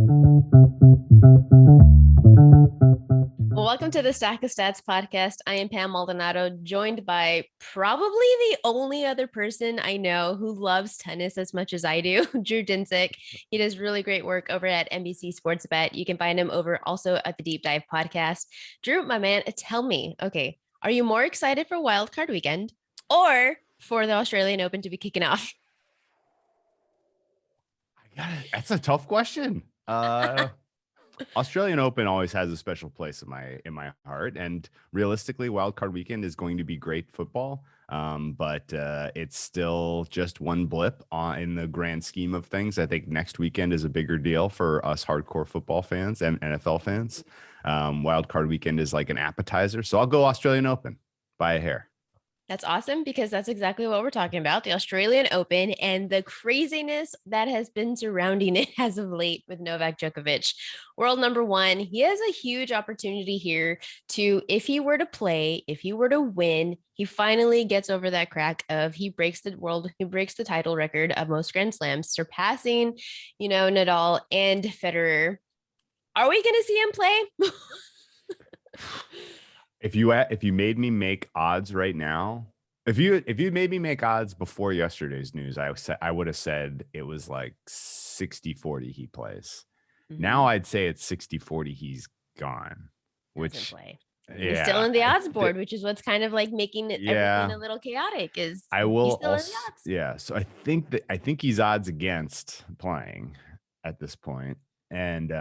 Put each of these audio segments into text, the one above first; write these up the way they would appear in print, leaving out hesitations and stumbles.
Well, welcome to the Stack of Stats podcast. I am Pam Maldonado, joined by probably the only other person I know who loves tennis as much as I do, Drew Dinsick. He does really great work over at NBC Sports Bet. You can find him over also at the Deep Dive podcast. Drew, my man, tell me, okay, are you more excited for Wildcard Weekend or for the Australian Open to be kicking off? That's a tough question. Australian Open always has a special place in my heart, and realistically, Wildcard Weekend is going to be great football. But it's still just one blip in the grand scheme of things. I think next weekend is a bigger deal for us hardcore football fans and NFL fans. Wildcard Weekend is like an appetizer, so I'll go Australian Open by a hair. That's awesome because that's exactly what we're talking about, the Australian Open and the craziness that has been surrounding it as of late with Novak Djokovic. World number one, he has a huge opportunity here to, if he were to play, if he were to win, he finally gets over that crack of he breaks the title record of most Grand Slams, surpassing, Nadal and Federer. Are we going to see him play? If you made me make odds right now, if you made me make odds before yesterday's news, I would have said it was like 60-40 he plays. Mm-hmm. Now I'd say it's 60-40 he's gone. Which he's still in the odds board, which is what's kind of like making everything a little chaotic. He's still in the odds. Yeah, so I think he's odds against playing at this point, and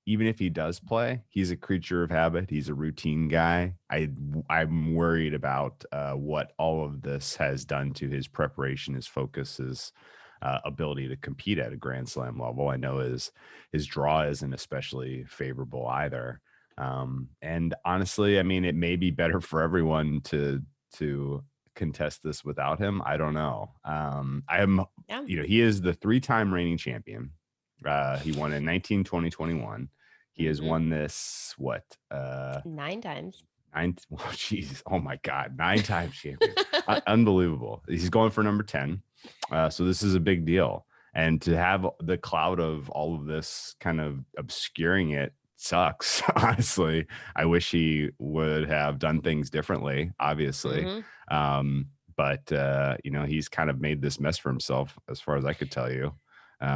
even if he does play, he's a creature of habit. He's a routine guy. I'm worried about what all of this has done to his preparation, his focus, his ability to compete at a Grand Slam level. I know his draw isn't especially favorable either. And honestly, I mean, it may be better for everyone to contest this without him. I don't know. He is the 3-time reigning champion. He won in 19, 20, 21. He has won this, 9 times. Oh my God, 9 times champion. Unbelievable. He's going for number 10. So this is a big deal. And to have the cloud of all of this kind of obscuring it sucks, honestly. I wish he would have done things differently, obviously. But he's kind of made this mess for himself, as far as I could tell you.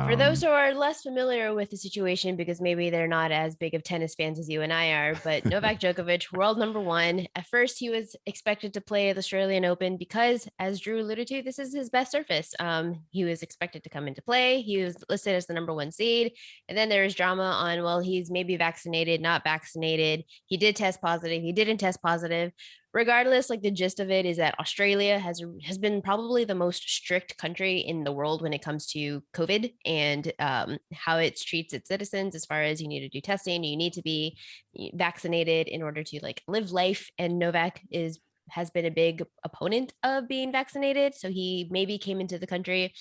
For those who are less familiar with the situation, because maybe they're not as big of tennis fans as you and I are, but Novak Djokovic, world number one. At first, he was expected to play the Australian Open because, as Drew alluded to, this is his best surface. He was expected to come into play. He was listed as the number one seed. And then there was drama on, well, he's maybe vaccinated, not vaccinated. He did test positive. He didn't test positive. Regardless, like the gist of it is that Australia has been probably the most strict country in the world when it comes to COVID and how it treats its citizens, as far as you need to do testing, you need to be vaccinated in order to like live life. And Novak has been a big opponent of being vaccinated, so he maybe came into the country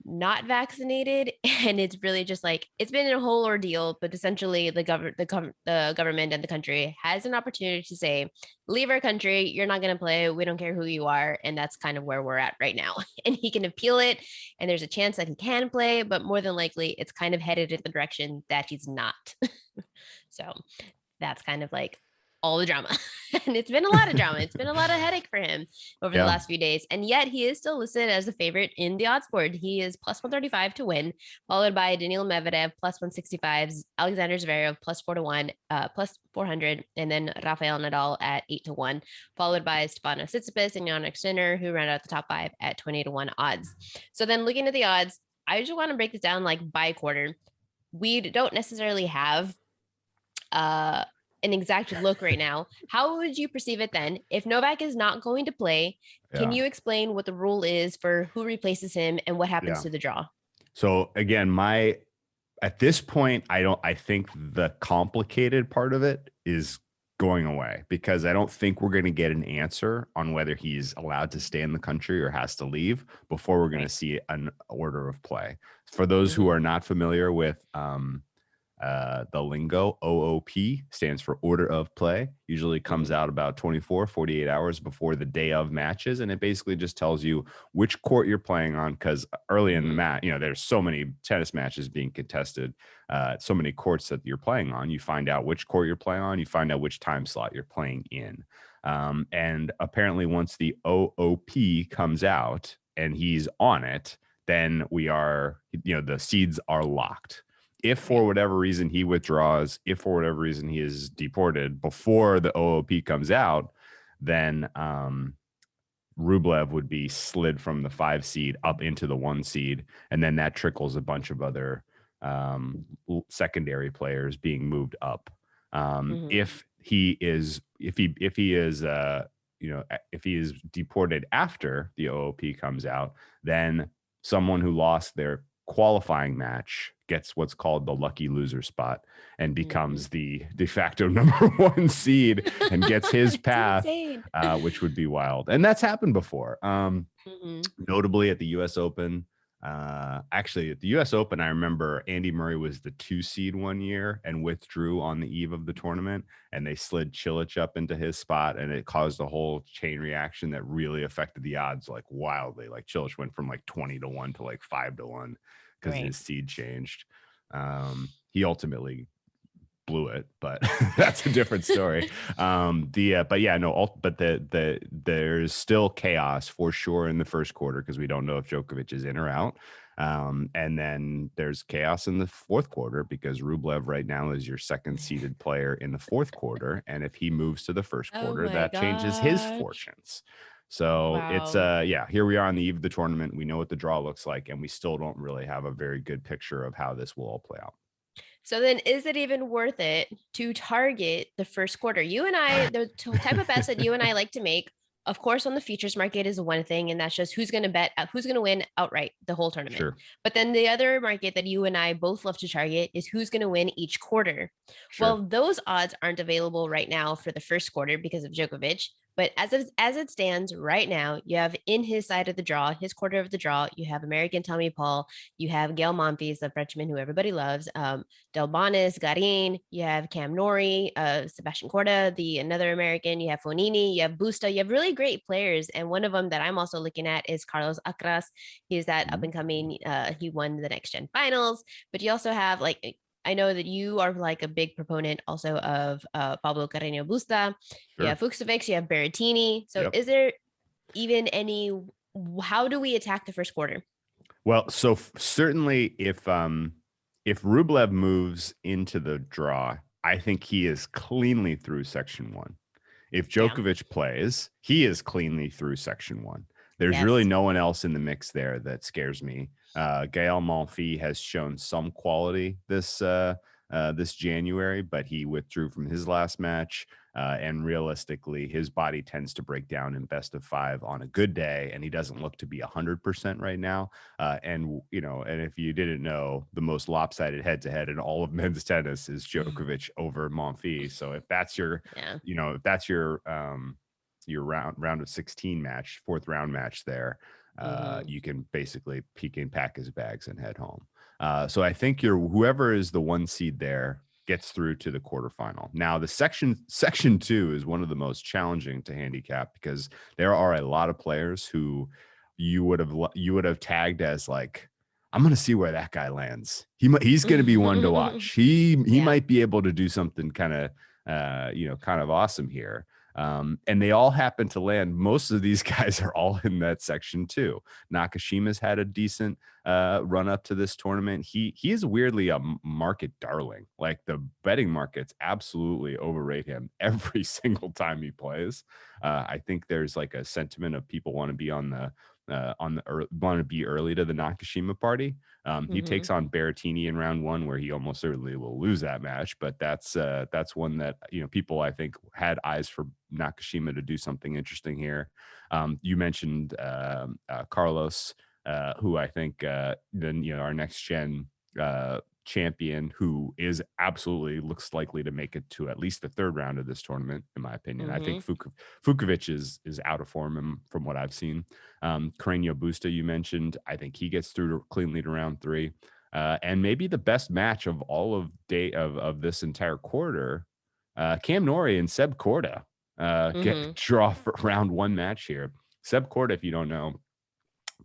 not vaccinated, and it's really just like it's been a whole ordeal. But essentially the government and the country has an opportunity to say, leave our country, you're not going to play, we don't care who you are. And that's kind of where we're at right now. And he can appeal it, and there's a chance that he can play, but more than likely it's kind of headed in the direction that he's not. So that's kind of like all the drama. And it's been a lot of drama. It's been a lot of headache for him over the last few days. And yet he is still listed as the favorite in the odds board. He is plus 135 to win, followed by Daniil Medvedev plus 165, Alexander Zverev plus 4-1, plus 400, and then Rafael Nadal at 8-1, followed by Stefanos Tsitsipas and Jannik Sinner, who round out the top 5 at 20-1 odds. So then looking at the odds, I just want to break this down like by quarter. We don't necessarily have an exact look right now. How would you perceive it then? If Novak is not going to play, can you explain what the rule is for who replaces him and what happens to the draw? So again, at this point, I think the complicated part of it is going away, because I don't think we're going to get an answer on whether he's allowed to stay in the country or has to leave before we're going to see an order of play. For those who are not familiar with the lingo. OOP stands for order of play. Usually comes out about 24, 48 hours before the day of matches. And it basically just tells you which court you're playing on. Because early in the match, there's so many tennis matches being contested, so many courts that you're playing on. You find out which court you're playing on. You find out which time slot you're playing in. And apparently once the OOP comes out and he's on it, then the seeds are locked. If for whatever reason he withdraws, if for whatever reason he is deported before the OOP comes out, then Rublev would be slid from the 5 seed up into the 1 seed. And then that trickles a bunch of other secondary players being moved up. If he is deported after the OOP comes out, then someone who lost their qualifying match gets what's called the lucky loser spot and becomes the de facto number 1 seed and gets his path, which would be wild. And that's happened before. Notably at the US Open. Actually, at the US Open, I remember Andy Murray was the 2 seed one year and withdrew on the eve of the tournament, and they slid Cilic up into his spot, and it caused a whole chain reaction that really affected the odds like wildly. Like Cilic went from like 20-1 to like 5-1 because his seed changed. He ultimately blew it, but that's a different story. There's still chaos for sure in the first quarter because we don't know if Djokovic is in or out. And then there's chaos in the fourth quarter because Rublev right now is your second seeded player in the fourth quarter. And if he moves to the first quarter, that changes his fortunes. So it's here we are on the eve of the tournament. We know what the draw looks like, and we still don't really have a very good picture of how this will all play out. So then is it even worth it to target the first quarter? You and I, the type of bets that you and I like to make, of course, on the futures market is one thing, and that's just who's going to bet, who's going to win outright the whole tournament. Sure. But then the other market that you and I both love to target is who's going to win each quarter. Sure. Well, those odds aren't available right now for the first quarter because of Djokovic. But as it stands right now, you have in his side of the draw, his quarter of the draw, you have American Tommy Paul, you have Gael Monfils, the Frenchman who everybody loves, Delbonis, Garin, you have Cam Norrie, Sebastian Corda, another American, you have Fonini, you have Busta, you have really great players. And one of them that I'm also looking at is Carlos Alcaraz. He's that up and coming, he won the next gen finals, but you also have I know that you are like a big proponent also of Pablo Carreño Busta. Sure. You have Fucsovics, you have Berrettini. So is there even how do we attack the first quarter? Well, so certainly if Rublev moves into the draw, I think he is cleanly through section 1. If Djokovic plays, he is cleanly through section 1. There's really no one else in the mix there that scares me. Gael Monfils has shown some quality this January, but he withdrew from his last match. And realistically, his body tends to break down in best of 5 on a good day, and he doesn't look to be 100% right now. And if you didn't know, the most lopsided head-to-head in all of men's tennis is Djokovic over Monfils. So if that's your, your round of 16 match, 4th round match there, you can basically pack his bags and head home. So I think whoever is the 1 seed there gets through to the quarterfinal. Now the section 2 is one of the most challenging to handicap because there are a lot of players who you would have tagged as like, I'm going to see where that guy lands. He's going to be one to watch. He might be able to do something kind of awesome here. And they all happen to land. Most of these guys are all in that section 2. Nakashima's had a decent run up to this tournament. He is weirdly a market darling. Like the betting markets absolutely overrate him every single time he plays. I think there's like a sentiment of people want to be want to be early to the Nakashima party. He takes on Berrettini in round 1, where he almost certainly will lose that match. But that's one that people I think had eyes for Nakashima to do something interesting here. You mentioned Carlos, who I think our next gen champion, who is absolutely looks likely to make it to at least the 3rd round of this tournament, in my opinion. I think Fucsovics is out of form from what I've seen. Carreño Busta, you mentioned, I think he gets through cleanly to round 3. And maybe the best match of all of this entire quarter, Cam Norrie and Seb Korda draw for round one match here. Seb Korda, if you don't know,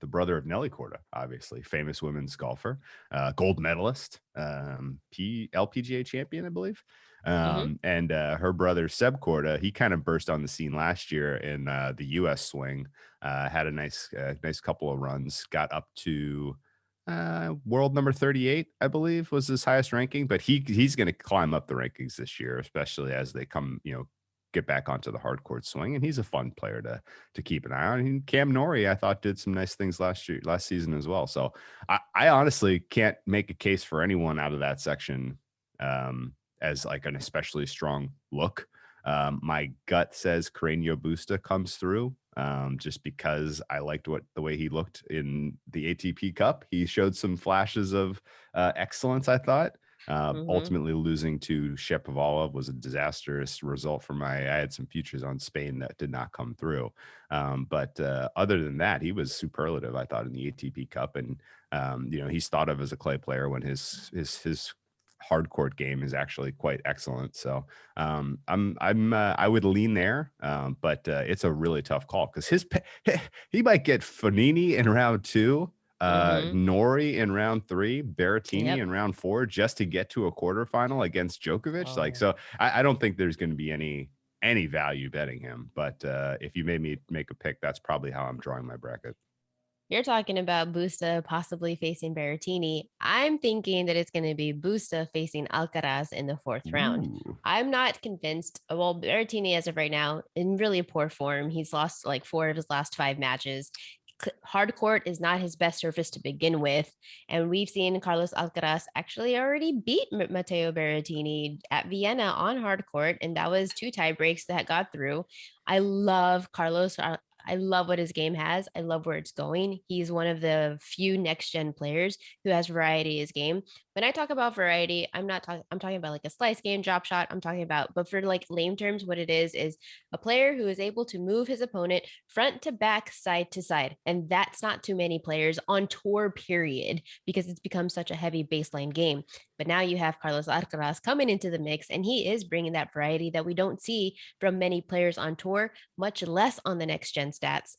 the brother of Nelly Korda, obviously famous women's golfer, gold medalist, LPGA champion, I believe. And her brother Seb Korda, he kind of burst on the scene last year in the U.S. swing, had a nice couple of runs, got up to world number 38, I believe, was his highest ranking. But he's going to climb up the rankings this year, especially as they come, get back onto the hard court swing. And he's a fun player to keep an eye on. And Cam Norrie, I thought, did some nice things last season as well. So I honestly can't make a case for anyone out of that section as like an especially strong look. My gut says Carreño Busta comes through, just because I liked the way he looked in the ATP Cup. He showed some flashes of excellence, I thought. Ultimately losing to Shapovalov was a disastrous result for I had some futures on Spain that did not come through. But other than that, he was superlative, I thought, in the ATP Cup. And, he's thought of as a clay player when his hard court game is actually quite excellent. So I would lean there, but it's a really tough call because he might get Fognini in round 2, Norrie in round 3, Berrettini in round 4, just to get to a quarterfinal against Djokovic. So I don't think there's going to be any value betting him. But if you made me make a pick, that's probably how I'm drawing my bracket. You're talking about Busta possibly facing Berrettini. I'm thinking that it's going to be Busta facing Alcaraz in the 4th round. I'm not convinced. Well, Berrettini, as of right now, in really poor form. He's lost like 4 of his last 5 matches. Hard court is not his best surface to begin with. And we've seen Carlos Alcaraz actually already beat Matteo Berrettini at Vienna on hard court. And that was 2 tie breaks that got through. I love Carlos. I love what his game has. I love where it's going. He's one of the few next gen players who has variety in his game. When I talk about variety, I'm talking about like a slice game, drop shot. I'm talking about, but for like lame terms, what it is a player who is able to move his opponent front to back, side to side. And that's not too many players on tour, period, because it's become such a heavy baseline game. But now you have Carlos Alcaraz coming into the mix, and he is bringing that variety that we don't see from many players on tour, much less on the next gen stats,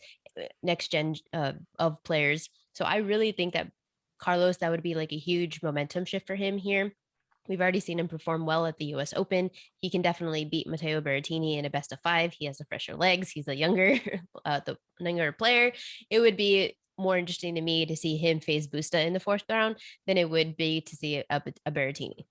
next gen of players. So I really think that Carlos, that would be like a huge momentum shift for him here. We've already seen him perform well at the US Open. He can definitely beat Matteo Berrettini in a best of 5. He has the fresher legs. He's a younger, the younger player. It would be more interesting to me to see him face Busta in the 4th round than it would be to see a Berrettini.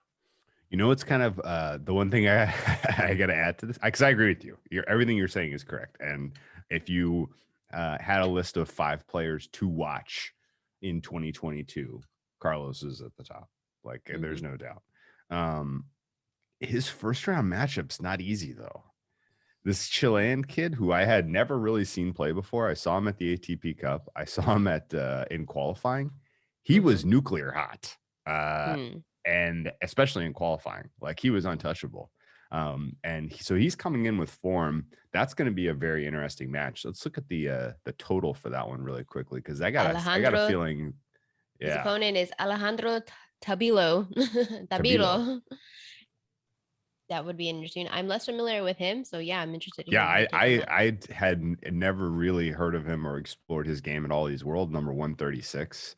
It's kind of the one thing I got to add to this, because I agree with you. Everything you're saying is correct. And if you had a list of 5 players to watch in 2022, Carlos is at the top. Like, there's no doubt. His first round matchup's not easy though. This Chilean kid who I had never really seen play before. I saw him at the ATP Cup. I saw him in qualifying. He was nuclear hot. And especially in qualifying, like he was untouchable. So he's coming in with form. That's going to be a very interesting match. Let's look at the total for that one really quickly, because I got a feeling. Yeah. His opponent is Alejandro Tabilo. Tabilo. That would be interesting. I'm less familiar with him, so yeah, I'm interested. I had never really heard of him or explored his game at all. He's world number 136.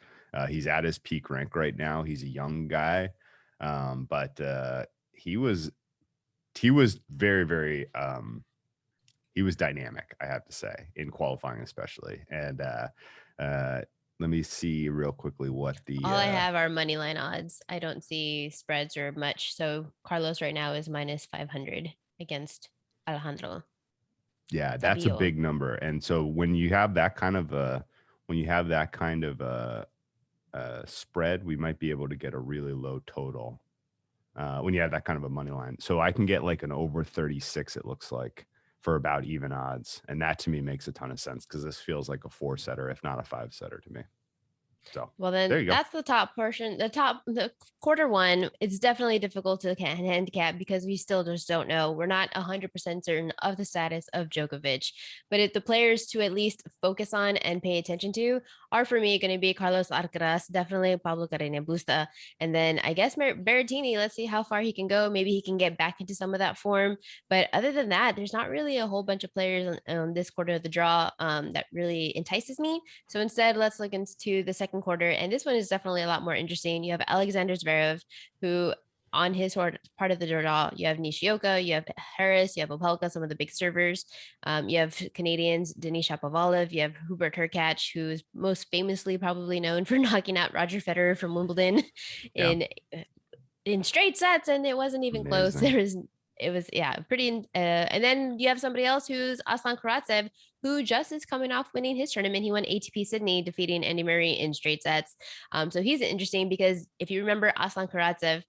He's at his peak rank right now. He's a young guy, but he was very, very he was dynamic, I have to say, in qualifying especially. And let me see real quickly what all I have are money line odds. I don't see spreads or much. So Carlos right now is minus 500 against Alejandro. Yeah, that's a big number. And so when you have that kind of spread, we might be able to get a really low total when you have that kind of a money line. So I can get like an over 36, it looks like, for about even odds. And that to me makes a ton of sense, because this feels like a 4-setter, if not a 5-setter to me. So Well, there then you go. that's the top portion. The quarter one, it's definitely difficult to handicap because we still just don't know. We're not 100% certain of the status of Djokovic, but the players to at least focus on and pay attention to are for me going to be Carlos Alcaraz, definitely Pablo Carreño Busta, and then I guess Berrettini. Let's see how far he can go. Maybe he can get back into some of that form. But other than that, there's not really a whole bunch of players on this quarter of the draw that really entices me. So instead, let's look into the second quarter. And this one is definitely a lot more interesting. You have Alexander Zverev, who on his part of the draw, you have Nishioka, you have Harris, you have Opelka, some of the big servers. You have Canadians, Denis Shapovalov, you have Hubert Hurkacz, who's most famously probably known for knocking out Roger Federer from Wimbledon Yeah. in straight sets, and it wasn't even close. Amazing. It was pretty. And then you have somebody else who's Aslan Karatsev, who just is coming off winning his tournament. He won ATP Sydney, defeating Andy Murray in straight sets. So he's interesting because if you remember Aslan Karatsev,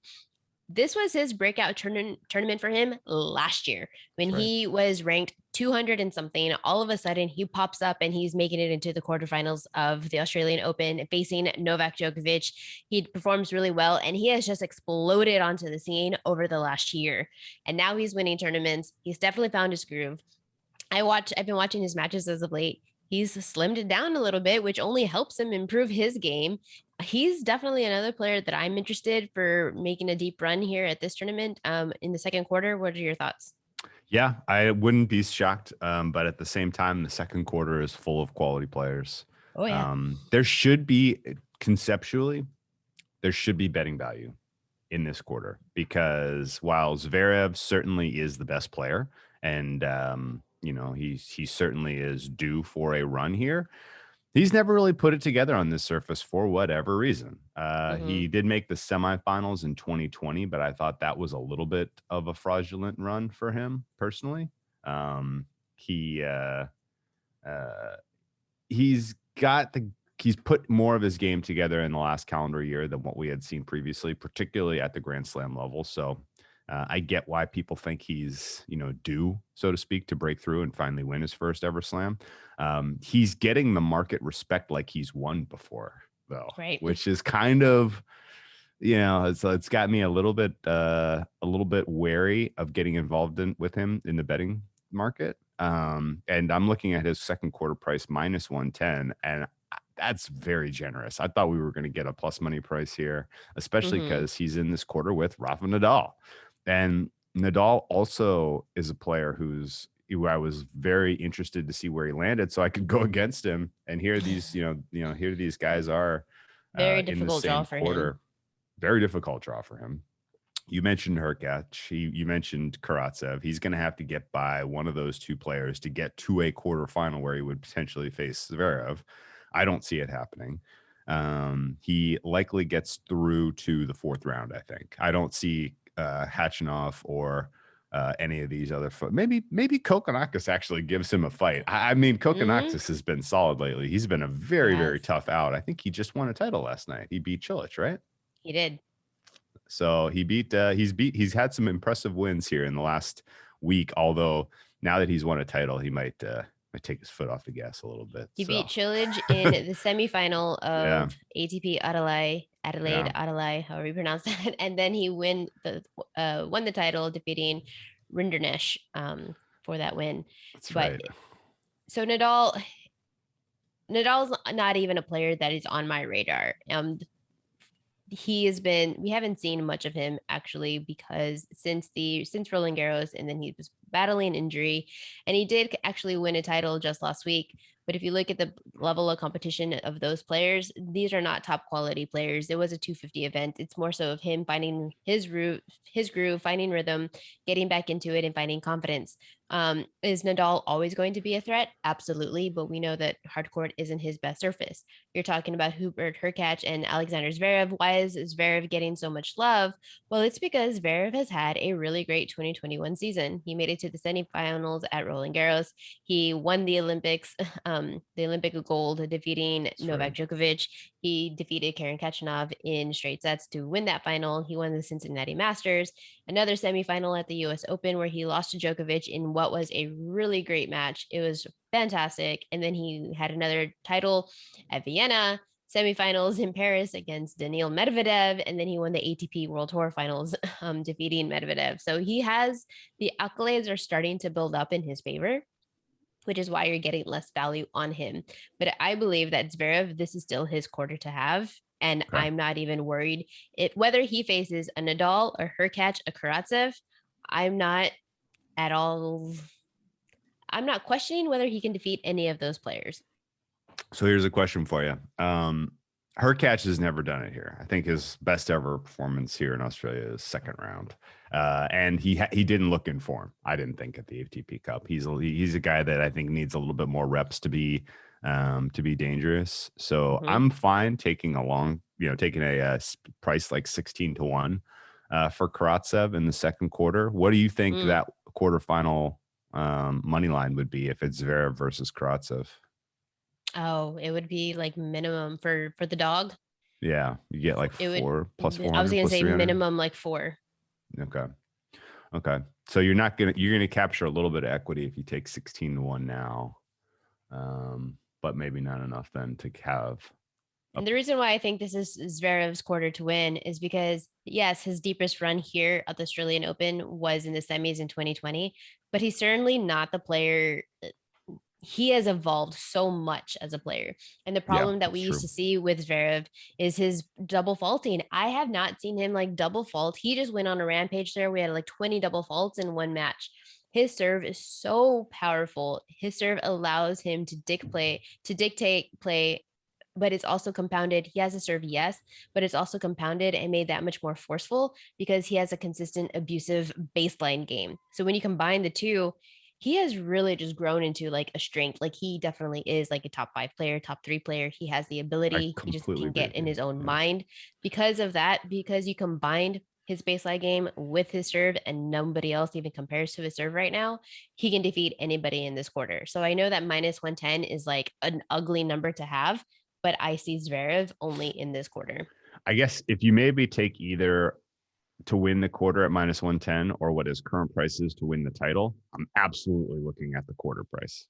this was his breakout tournament for him last year when he was ranked 200 and something. All of a sudden, he pops up and he's making it into the quarterfinals of the Australian Open, facing Novak Djokovic. He performs really well, and he has just exploded onto the scene over the last year. And now he's winning tournaments. He's definitely found his groove. I've been watching his matches as of late. He's slimmed it down a little bit, which only helps him improve his game. He's definitely another player that I'm interested for making a deep run here at this tournament in the second quarter. What are your thoughts? Yeah, I wouldn't be shocked. But at the same time, the second quarter is full of quality players. Oh, yeah. There should be conceptually, there should be betting value in this quarter because while Zverev certainly is the best player and he certainly is due for a run here. He's never really put it together on this surface for whatever reason. He did make the semifinals in 2020, but I thought that was a little bit of a fraudulent run for him personally. He he's got the he's put more of his game together in the last calendar year than what we had seen previously, particularly at the Grand Slam level. So I get why people think he's, due, so to speak, to break through and finally win his first ever slam. He's getting the market respect like he's won before, though, Right. which is kind of, it's got me a little bit wary of getting involved with him in the betting market. And I'm looking at his second quarter price minus 110, and that's very generous. I thought we were going to get a plus money price here, especially because he's in this quarter with Rafa Nadal. And Nadal also is a player who I was very interested to see where he landed so I could go against him. And here these, here these guys are Very in the difficult draw same for quarter. him. Very difficult draw for him. You mentioned Hurkacz. You mentioned Karatsev. He's going to have to get by one of those two players to get to a quarterfinal where he would potentially face Zverev. I don't see it happening. He likely gets through to the fourth round, I think. I don't see Khachanov or any of these other maybe Kokkinakis actually gives him a fight. I mean, Kokkinakis has been solid lately. He's been a very, very tough out. I think he just won a title last night. He beat Cilic, right? He did. So he's had some impressive wins here in the last week, although now that he's won a title, he might take his foot off the gas a little bit. He beat Cilic in the semifinal of ATP Adelaide, however you pronounce that, and then he won the title, defeating Rinderknecht for that win. That's right. So Nadal's not even a player that is on my radar. We haven't seen much of him actually, because since Roland Garros, and then he was battling injury, and he did actually win a title just last week. But if you look at the level of competition of those players, these are not top quality players. It was a 250 event. It's more so of him finding his groove, finding rhythm, getting back into it, and finding confidence. Is Nadal always going to be a threat? Absolutely. But we know that hard court isn't his best surface. You're talking about Hubert Hurkacz and Alexander Zverev. Why is Zverev getting so much love? Well, it's because Zverev has had a really great 2021 season. He made it to the semifinals at Roland Garros. He won the Olympics, the Olympic gold, defeating Novak Djokovic. He defeated Karen Khachanov in straight sets to win that final. He won the Cincinnati Masters, another semifinal at the US Open where he lost to Djokovic in what was a really great match. It was fantastic. And then he had another title at Vienna, semifinals in Paris against Daniil Medvedev, and then he won the ATP World Tour Finals, defeating Medvedev. So he has the accolades are starting to build up in his favor, which is why you're getting less value on him. But I believe that Zverev, this is still his quarter to have. And Okay. I'm not even worried whether he faces a Nadal, a Hurkacz, a Karatsev. I'm not at all. I'm not questioning whether he can defeat any of those players. So here's a question for you. Hurkacz has never done it here. I think his best ever performance here in Australia is second round, and he didn't look in form. I didn't think at the ATP Cup. He's a guy that I think needs a little bit more reps to be dangerous. So I'm fine taking taking a price like 16-1 for Karatsev in the second quarter. What do you think that quarterfinal money line would be if it's Zverev versus Karatsev? Oh, it would be like minimum for the dog. Yeah, you get like It would. 4 plus 400. I was gonna say 300. minimum like 4. Okay. So you're gonna capture a little bit of equity if you take 16-1 now, but maybe not enough then to have. And the reason why I think this is Zverev's quarter to win is because, yes, his deepest run here at the Australian Open was in the semis in 2020, but he's certainly not the player. He has evolved so much as a player. And the problem that we used to see with Zverev is his double faulting. I have not seen him like double fault. He just went on a rampage there. We had like 20 double faults in one match. His serve is so powerful. His serve allows him to dictate play, but it's also compounded. He has a serve, yes, but it's also compounded and made that much more forceful because he has a consistent abusive baseline game. So when you combine the two, he has really just grown into like a strength. Like he definitely is like a top 5 player, top 3 player. He has the ability. He just can get in his own mind because of that, because you combined his baseline game with his serve and nobody else even compares to his serve right now, he can defeat anybody in this quarter. So I know that minus 110 is like an ugly number to have, but I see Zverev only in this quarter. I guess if you maybe take either to win the quarter at minus 110 or what his current price is to win the title, I'm absolutely looking at the quarter price.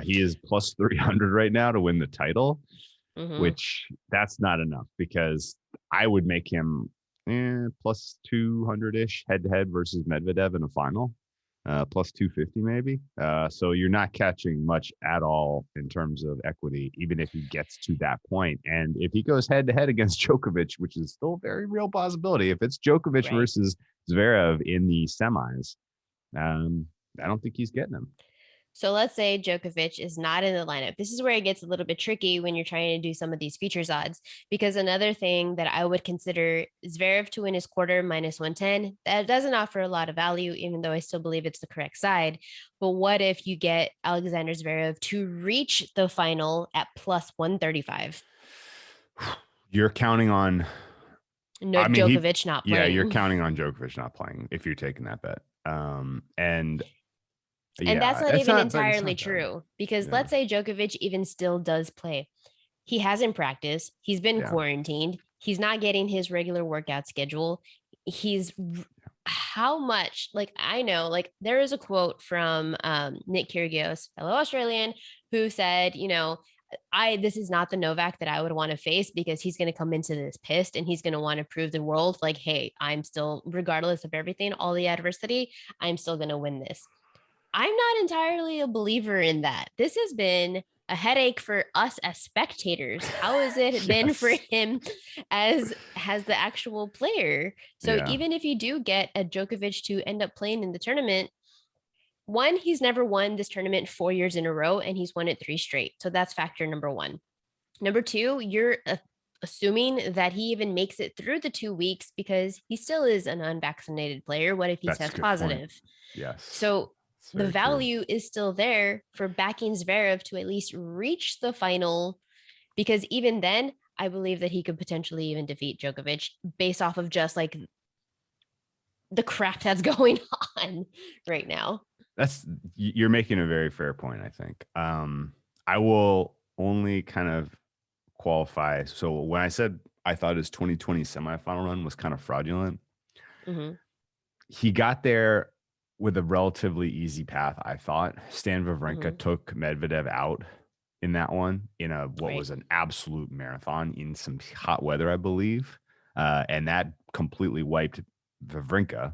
He is plus 300 right now to win the title, which that's not enough because I would make him plus 200-ish head-to-head versus Medvedev in a final. Plus 250 maybe. So you're not catching much at all in terms of equity, even if he gets to that point. And if he goes head to head against Djokovic, which is still a very real possibility, if it's Djokovic versus Zverev in the semis, I don't think he's getting him. So let's say Djokovic is not in the lineup. This is where it gets a little bit tricky when you're trying to do some of these futures odds, because another thing that I would consider Zverev to win his quarter minus 110. That doesn't offer a lot of value, even though I still believe it's the correct side. But what if you get Alexander Zverev to reach the final at plus 135? You're counting on Djokovic not playing. Yeah, you're counting on Djokovic not playing if you're taking that bet. And that's not even entirely true because let's say Djokovic even still does play. He hasn't practiced. He's been quarantined. He's not getting his regular workout schedule. How much, like, I know, like, there is a quote from Nick Kyrgios, fellow Australian, who said, this is not the Novak that I would want to face because he's going to come into this pissed and he's going to want to prove the world like, hey, I'm still, regardless of everything, all the adversity, I'm still going to win this. I'm not entirely a believer in that. This has been a headache for us as spectators. How has it been for him as the actual player? So even if you do get a Djokovic to end up playing in the tournament, one, he's never won this tournament 4 years in a row, and he's won it 3 straight. So that's factor number 1. Number 2, you're assuming that he even makes it through the 2 weeks because he still is an unvaccinated player. What if he tests positive? Yes. So the value is still there for backing Zverev to at least reach the final, because even then, I believe that he could potentially even defeat Djokovic based off of just like the crap that's going on right now. You're making a very fair point, I think. I will only kind of qualify. So when I said I thought his 2020 semifinal run was kind of fraudulent, he got there with a relatively easy path, I thought. Stan Wawrinka took Medvedev out in that one in a what Right. was an absolute marathon in some hot weather, I believe. And that completely wiped Wawrinka.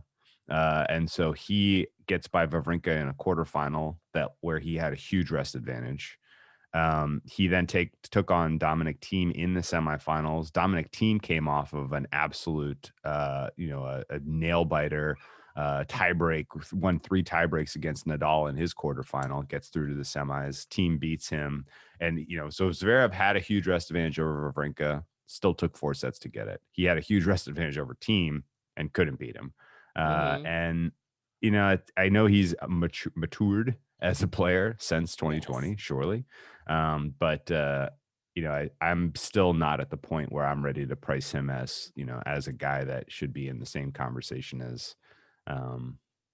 And so he gets by Wawrinka in a quarterfinal where he had a huge rest advantage. He then took on Dominic Thiem in the semifinals. Dominic Thiem came off of an absolute, a nail biter tiebreak, won 3 tiebreaks against Nadal in his quarterfinal, gets through to the semis. Thiem beats him. And, so Zverev had a huge rest advantage over Wawrinka, still took 4 sets to get it. He had a huge rest advantage over Thiem and couldn't beat him. Mm-hmm. And, I know he's matured as a player since Yes. 2020, surely. But I'm still not at the point where I'm ready to price him as, as a guy that should be in the same conversation as,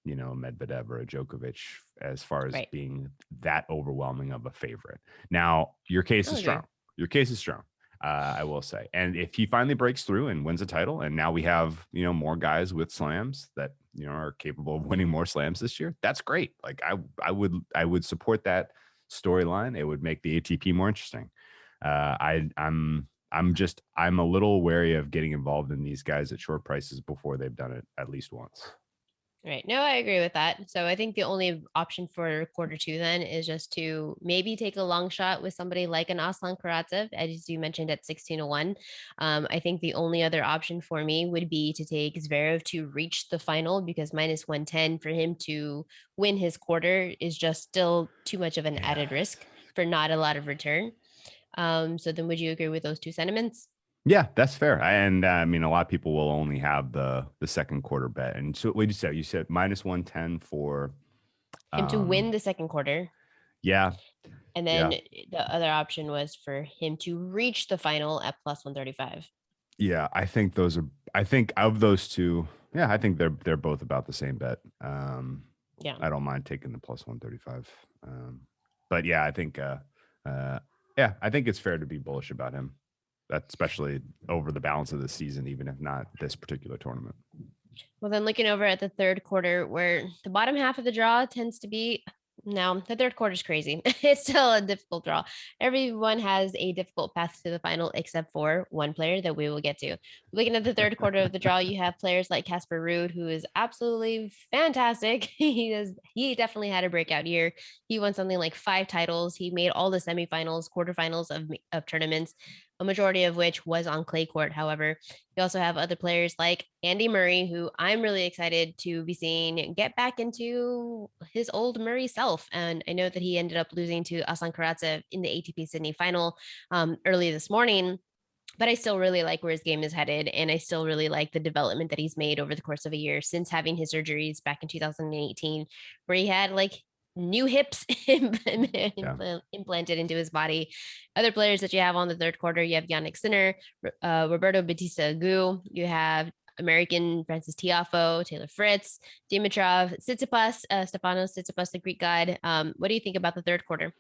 Medvedev or a Djokovic as far as Right. being that overwhelming of a favorite. Now, your case I'll is agree. strong. Your case is strong. I will say. And if he finally breaks through and wins a title, and now we have, more guys with slams that, are capable of winning more slams this year, that's great. Like I would support that storyline. It would make the ATP more interesting. I'm a little wary of getting involved in these guys at short prices before they've done it at least once. Right. No, I agree with that. So I think the only option for quarter two then is just to maybe take a long shot with somebody like an Aslan Karatsev, as you mentioned at 16-1. I think the only other option for me would be to take Zverev to reach the final because minus 110 for him to win his quarter is just still too much of an Yeah. added risk for not a lot of return. So then would you agree with those two sentiments? Yeah, that's fair. And I mean, a lot of people will only have the second quarter bet. And so what did you say? You said minus 110 for Him to um win the second quarter. yeah, And then yeah. the other option was for him to reach the final at plus 135. Yeah, I think of those two, yeah, I think they're both about the same bet. Yeah. I don't mind taking the plus 135. But yeah, uh yeah, I think it's fair to be bullish about him. That especially over the balance of the season, even if not this particular tournament. Well, then looking over at the third quarter, where the bottom half of the draw tends to be. No, the third quarter is crazy. It's still a difficult draw. Everyone has a difficult path to the final except for one player that we will get to. Looking at the third quarter of the draw, you have players like Casper Ruud, who is absolutely fantastic. He definitely had a breakout year. He won something like 5 titles. He made all the semifinals, quarterfinals of tournaments, a majority of which was on clay court. However, you also have other players like Andy Murray, who I'm really excited to be seeing get back into his old Murray self. And I know that he ended up losing to Aslan Karatsev in the ATP Sydney final early this morning. But I still really like where his game is headed. And I still really like the development that he's made over the course of a year since having his surgeries back in 2018, where he had like new hips Yeah. implanted into his body. Other players that you have on the third quarter, you have Yannick Sinner, Roberto Batista Agut, you have American Francis Tiafo, Taylor Fritz, Dimitrov, Tsitsipas, Stefanos Tsitsipas, the Greek god. What do you think about the third quarter?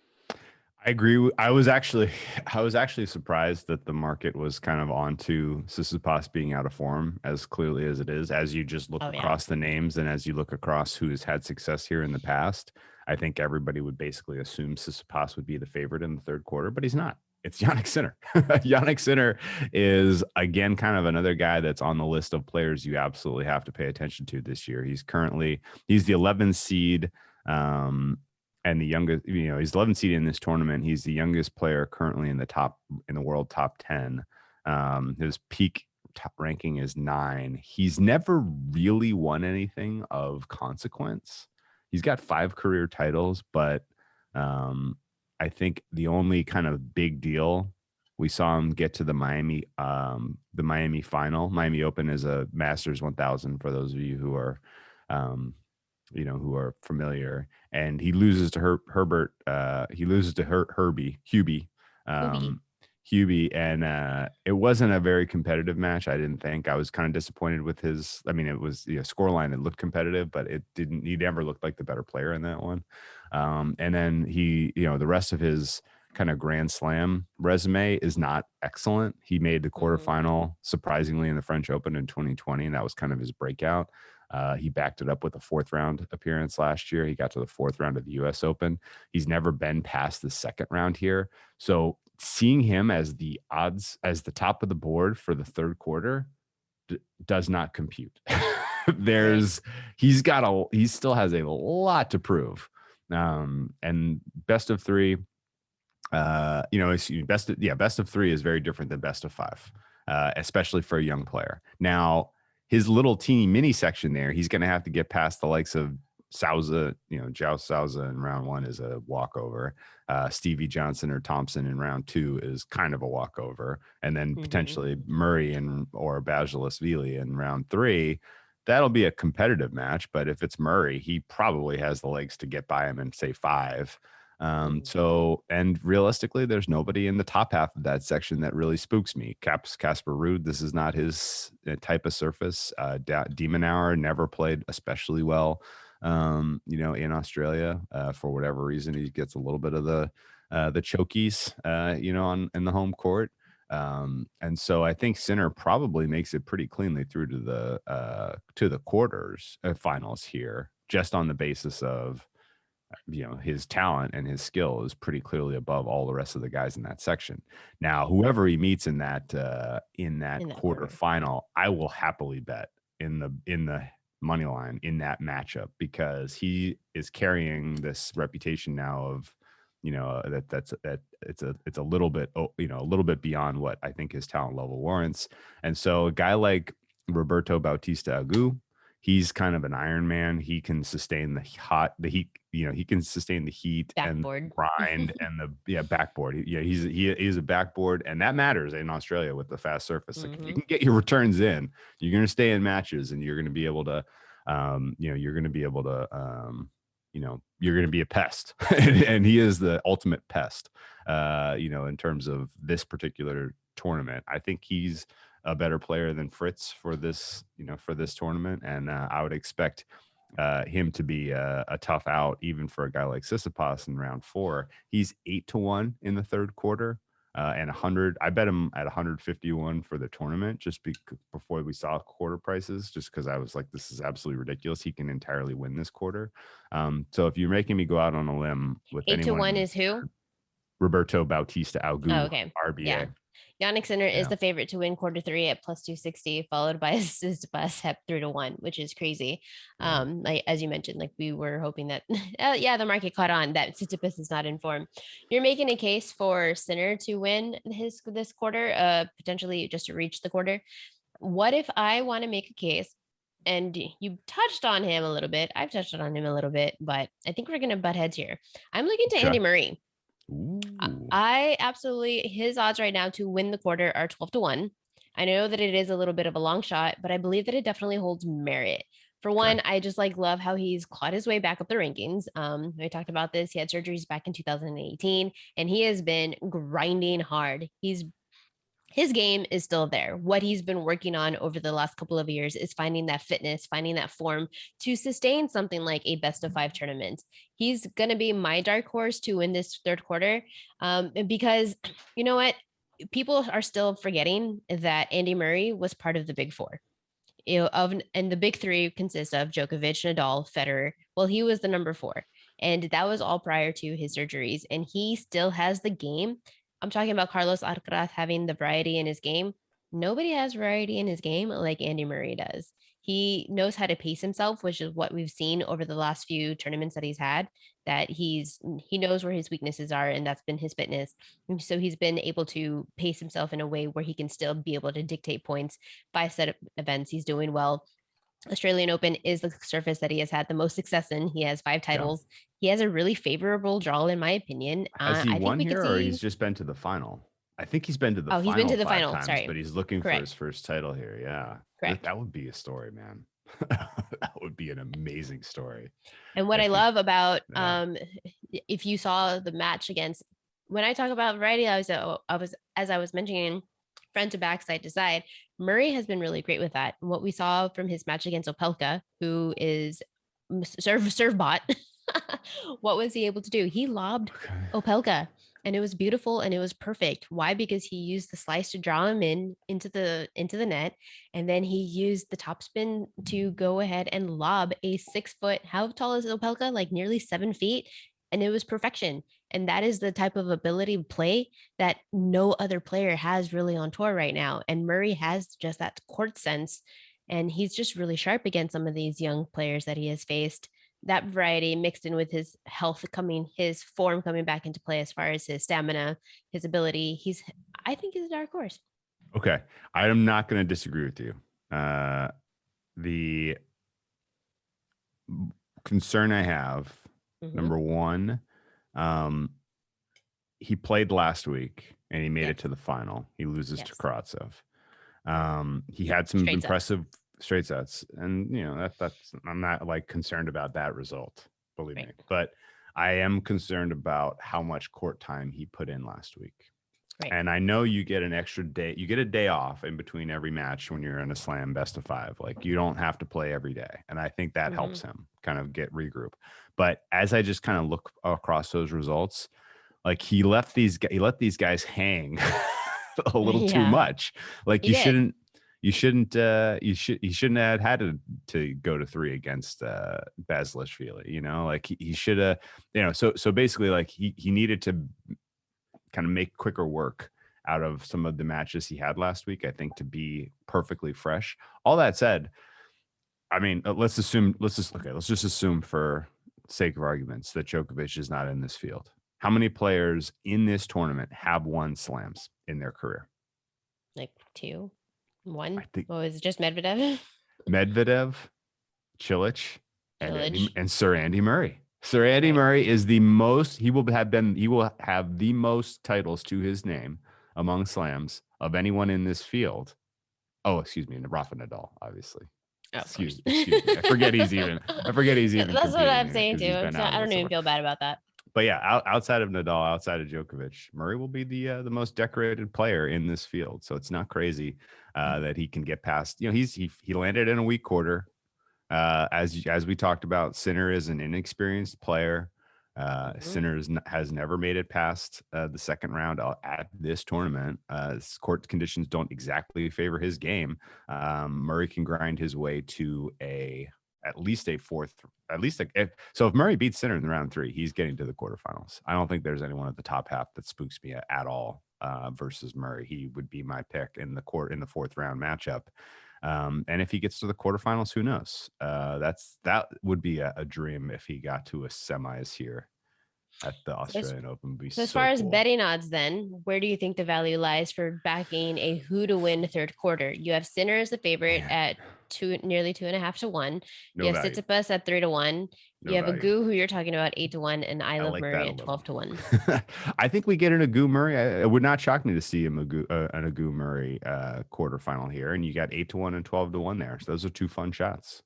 I agree. I was actually surprised that the market was kind of onto Tsitsipas being out of form as clearly as it is. As you just look Oh, yeah. across the names and as you look across who has had success here in the past, I think everybody would basically assume Tsitsipas would be the favorite in the third quarter, but he's not. It's Yannick Sinner. Yannick Sinner is again kind of another guy that's on the list of players you absolutely have to pay attention to this year. He's the 11th seed. And the youngest, he's 11th seed in this tournament. He's the youngest player currently in the world top 10. His peak top ranking is 9. He's never really won anything of consequence. He's got 5 career titles, but I think the only kind of big deal we saw him get to the Miami final. Miami Open is a Masters 1000 for those of you who are um, who are familiar. And he loses to Herbert. He loses to Hubie, Ubi. um, Hubie, and it wasn't a very competitive match. I didn't think. I was kind of disappointed with his. I mean, it was scoreline. It looked competitive, but it didn't. He never looked like the better player in that one. And then the rest of his kind of Grand Slam resume is not excellent. He made the quarterfinal surprisingly in the French Open in 2020, and that was kind of his breakout. He backed it up with a 4th round appearance last year. He got to the 4th round of the US Open. He's never been past the 2nd round here. So seeing him as the top of the board for the 3rd quarter does not compute. He still has a lot to prove. And best of 3, best of 3 is very different than best of 5, especially for a young player. Now, his little teeny mini section there, he's going to have to get past the likes of Souza, Joao Souza in round 1 is a walkover. Stevie Johnson or Thompson in round 2 is kind of a walkover. And then potentially Murray or Basilashvili in round 3. That'll be a competitive match. But if it's Murray, he probably has the legs to get by him in, say, 5. And realistically, there's nobody in the top half of that section that really spooks me. Casper Ruud, this is not his type of surface. Demonauer never played especially well, in Australia. For whatever reason, he gets a little bit of the chokies, in the home court. And so I think Sinner probably makes it pretty cleanly through to the quarters finals here, just on the basis of his talent and his skill is pretty clearly above all the rest of the guys in that section. Now, whoever he meets in that quarter final, I will happily bet in the money line in that matchup, because he is carrying this reputation now of, that it's a little bit beyond what I think his talent level warrants. And so a guy like Roberto Bautista Agut, he's kind of an Iron Man. He can sustain the heat, he can sustain the heat backboard. And grind and the backboard. He is a backboard, and that matters in Australia with the fast surface. Like, if you can get your returns in, you're going to stay in matches, and you're going to be able to, you're going to be a pest. And he is the ultimate pest, in terms of this particular tournament. I think he's a better player than Fritz for this tournament. And I would expect him to be a tough out, even for a guy like Tsitsipas in round 4. He's 8-1 in the 3rd quarter, and 100. I bet him at 151 for the tournament, just before we saw quarter prices, just because I was like, this is absolutely ridiculous. He can entirely win this quarter. So if you're making me go out on a limb with 8-1 is who? Roberto Bautista Agut, okay. RBA. Yeah. Yannick Sinner is the favorite to win quarter 3 at +260, followed by Tsitsipas at 3-1, which is crazy. Like, as you mentioned, like, we were hoping that, the market caught on that Tsitsipas is not in form. You're making a case for Sinner to win this quarter, potentially just to reach the quarter. What if I want to make a case? And you touched on him a little bit. I've touched on him a little bit, but I think we're going to butt heads here. I'm looking to Andy Murray. Ooh. I absolutely, his odds right now to win the quarter are 12-1. I know that it is a little bit of a long shot, but I believe that it definitely holds merit. For one, I just love how he's clawed his way back up the rankings. We talked about this. He had surgeries back in 2018, and he has been grinding hard. His game is still there. What he's been working on over the last couple of years is finding that fitness, finding that form to sustain something like a best of 5 tournament. He's going to be my dark horse to win this 3rd quarter, because you know what? People are still forgetting that Andy Murray was part of the Big 4. And the Big 3 consists of Djokovic, Nadal, Federer. Well, he was the number 4, and that was all prior to his surgeries, and he still has the game. I'm talking about Carlos Alcaraz having the variety in his game. Nobody has variety in his game like Andy Murray does. He knows how to pace himself, which is what we've seen over the last few tournaments that he's had, that he knows where his weaknesses are, and that's been his fitness. And so he's been able to pace himself in a way where he can still be able to dictate points by set of events. He's doing well. Australian Open is the surface that he has had the most success in. He has 5 titles. He has a really favorable draw, in my opinion. Has he won here, or he's just been to the final? I think he's been to the final. He's been to the 5 final. times, sorry, but he's looking for his first title here. Yeah, correct. That would be a story, man. That would be an amazing story. And what I love about, if you saw the match against, when I talk about variety, I was mentioning front to back, side to side. Murray has been really great with that. And what we saw from his match against Opelka, who is serve bot, what was he able to do? He lobbed Opelka. And it was beautiful and it was perfect. Why? Because he used the slice to draw him into the net, and then he used the topspin to go ahead and lob a 6 foot. How tall is Opelka? Like nearly 7 feet, and it was perfection. And that is the type of ability of play that no other player has really on tour right now. And Murray has just that court sense, and he's just really sharp against some of these young players that he has faced. That variety mixed in with his health coming, his form coming back into play as far as his stamina, his ability. I think he's a dark horse. Okay. I am not going to disagree with you. The concern I have, number one, he played last week and he made it to the final. He loses to Karatsev. He had some impressive straight sets, and that's I'm not like concerned about that result, believe me. But I am concerned about how much court time he put in last week. Right. And I know you get an extra day. You get a day off in between every match when you're in a slam best of 5. Like, you don't have to play every day. And I think that helps him kind of get regroup. But as I just kind of look across those results, like, he let these guys hang a little too much. Like, you shouldn't have had to go to 3 against Basilashvili, like he should have, so basically, like, he needed to kind of make quicker work out of some of the matches he had last week, I think, to be perfectly fresh. All that said, I mean, let's just assume for sake of arguments that Djokovic is not in this field. How many players in this tournament have won slams in their career? Like 2, 1. I think, was it just Medvedev? Medvedev, Cilic, and Sir Andy Murray. Sir Andy Murray is the most. He will have the most titles to his name among slams of anyone in this field. Oh, excuse me, Rafa Nadal, obviously. Oh, excuse me. I forget he's even. That's what I'm saying too. I don't even feel bad about that. But yeah, outside of Nadal, outside of Djokovic, Murray will be the most decorated player in this field. So it's not crazy that he can get past. He landed in a weak quarter. As we talked about, Sinner is an inexperienced player. Sinner has never made it past the second round at this tournament. Court conditions don't exactly favor his game. Murray can grind his way to at least a fourth. So if Murray beats Sinner in round 3, he's getting to the quarterfinals. I don't think there's anyone at the top half that spooks me at all versus Murray. He would be my pick in the 4th round matchup. And if he gets to the quarterfinals, who knows? That would be a dream if he got to a semis here at the Australian Open. So as far as betting odds, then, where do you think the value lies for backing a who to win third quarter? You have Sinner as the favorite at nearly 2.5 to 1. You have Tsitsipas at 3 to 1. You have Agu, who you're talking about, 8 to 1, and I Love Murray at 12 to 1. I think we get an Agu Murray. It would not shock me to see an Agu Murray quarterfinal here, and you got 8 to 1 and 12 to 1 there. So those are 2 fun shots.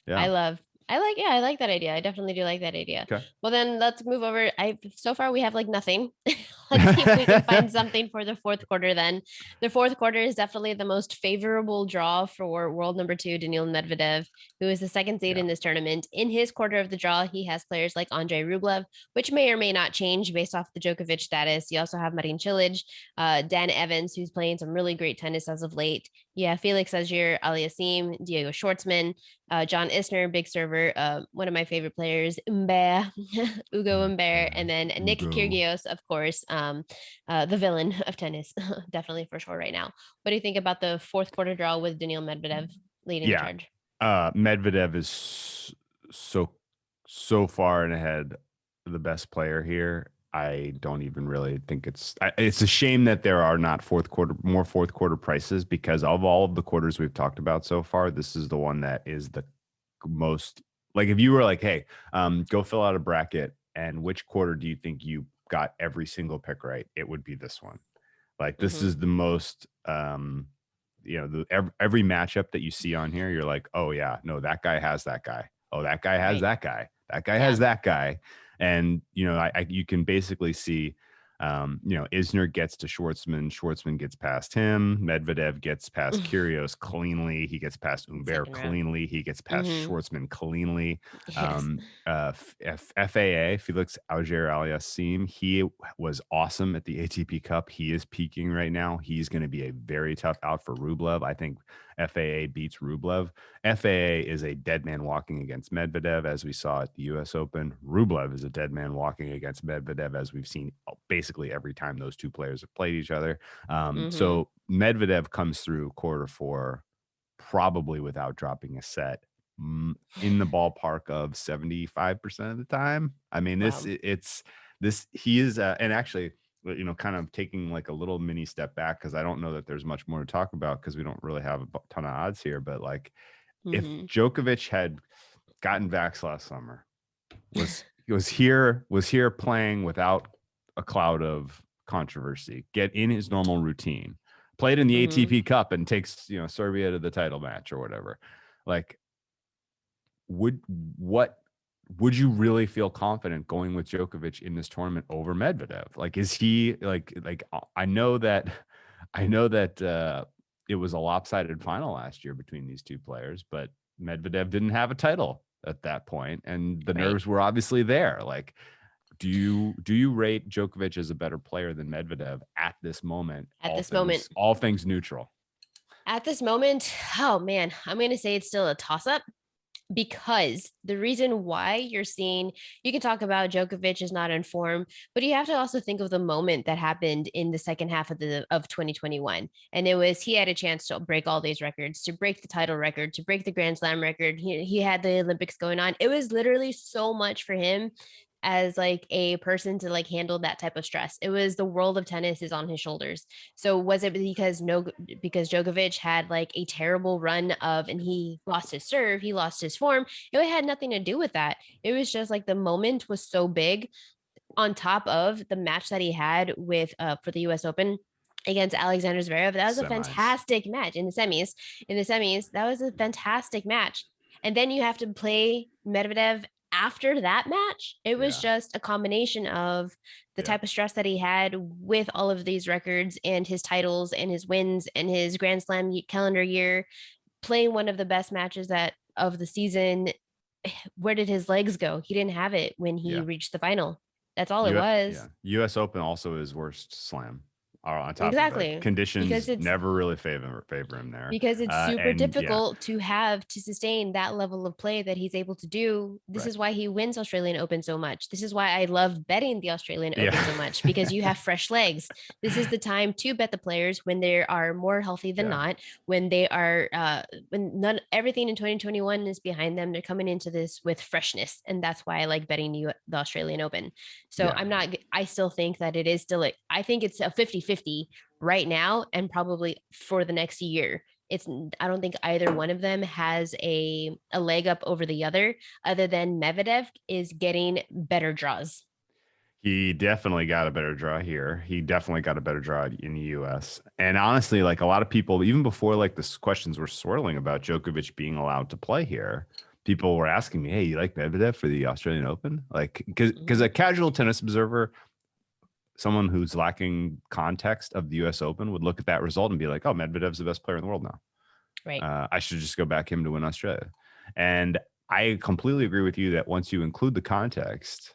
Yeah, I like that idea. I definitely do like that idea. Okay. Well, then let's move over. So far we have like nothing. Let's see if we can find something for the 4th quarter then. The 4th quarter is definitely the most favorable draw for world number 2, Daniil Medvedev, who is the second seed in this tournament. In his quarter of the draw, he has players like Andrei Rublev, which may or may not change based off the Djokovic status. You also have Marin Cilic, Dan Evans, who's playing some really great tennis as of late. Yeah, Felix Auger Aliassime, Diego Schwartzman, John Isner, big server, one of my favorite players, Ugo Humbert, and then Nick Kyrgios, of course, the villain of tennis, definitely for sure right now. What do you think about the 4th quarter draw with Daniil Medvedev leading the charge? Medvedev is so far and ahead the best player here. I don't even really think it's a shame that there are not more fourth quarter prices, because of all of the quarters we've talked about so far, this is the one that is the most, like, if you were like, hey, go fill out a bracket and which quarter do you think you got every single pick right, it would be this one. Like, this is the most, every matchup that you see on here, you're like, oh yeah, no, that guy has that guy. Oh, that guy has that guy. That guy has that guy. And, you can basically see Isner gets to Schwartzman gets past him. Medvedev gets past Kyrgios cleanly. He gets past Humbert cleanly. He gets past Schwartzman cleanly. Yes. FAA, Felix Auger-Aliassime, he was awesome at the ATP Cup. He is peaking right now. He's going to be a very tough out for Rublev. I think FAA beats Rublev. FAA is a dead man walking against Medvedev, as we saw at the US Open. Rublev is a dead man walking against Medvedev, as we've seen basically every time those two players have played each other. So Medvedev comes through quarter four, probably without dropping a set, in the ballpark of 75% of the time. I mean, he is, and actually, kind of taking like a little mini step back, because I don't know that there's much more to talk about because we don't really have a ton of odds here. But like, if Djokovic had gotten vaxxed last summer, was here playing without a cloud of controversy, get in his normal routine, played in the ATP Cup, and takes Serbia to the title match or whatever, like, would you really feel confident going with Djokovic in this tournament over Medvedev? Like, is he like I know that it was a lopsided final last year between these two players, but Medvedev didn't have a title at that point, and the nerves were obviously there. Like, do you rate Djokovic as a better player than Medvedev at this moment? All things neutral. At this moment, oh man, I'm going to say it's still a toss-up, because the reason why you can talk about Djokovic is not in form, but you have to also think of the moment that happened in the second half of 2021. And it was, he had a chance to break all these records, to break the title record, to break the Grand Slam record. He had the Olympics going on. It was literally so much for him as like a person to like handle that type of stress. It was the world of tennis is on his shoulders. So was it because Djokovic had like a terrible run and he lost his serve, he lost his form? It had nothing to do with that. It was just like the moment was so big, on top of the match that he had with for the US Open against Alexander Zverev. That was a fantastic match in the semis. That was a fantastic match. And then you have to play Medvedev after that match. It was just a combination of the type of stress that he had with all of these records and his titles and his wins and his Grand Slam calendar year, playing one of the best matches of the season. Where did his legs go? He didn't have it when he reached the final. That's all it was. US Open also his worst slam. On top of it, conditions never really favor him there, because it's super difficult to sustain that level of play that he's able to do. This is why he wins Australian Open so much. This is why I love betting the Australian Open so much, because you have fresh legs. This is the time to bet the players when they are more healthy than not, when they are everything in 2021 is behind them. They're coming into this with freshness, and that's why I like betting the Australian Open. So I still think that it is still I think it's a 50-50 right now, and probably for the next year. I don't think either one of them has a leg up over the other than Medvedev is getting better draws. He definitely got a better draw here. He definitely got a better draw in the US. And honestly, like, a lot of people, even before like the questions were swirling about Djokovic being allowed to play here, people were asking me, hey, you like Medvedev for the Australian Open? Like, because a casual tennis observer, someone who's lacking context of the US Open, would look at that result and be like, oh, Medvedev's the best player in the world now. Right. I should just go back him to win Australia. And I completely agree with you that once you include the context,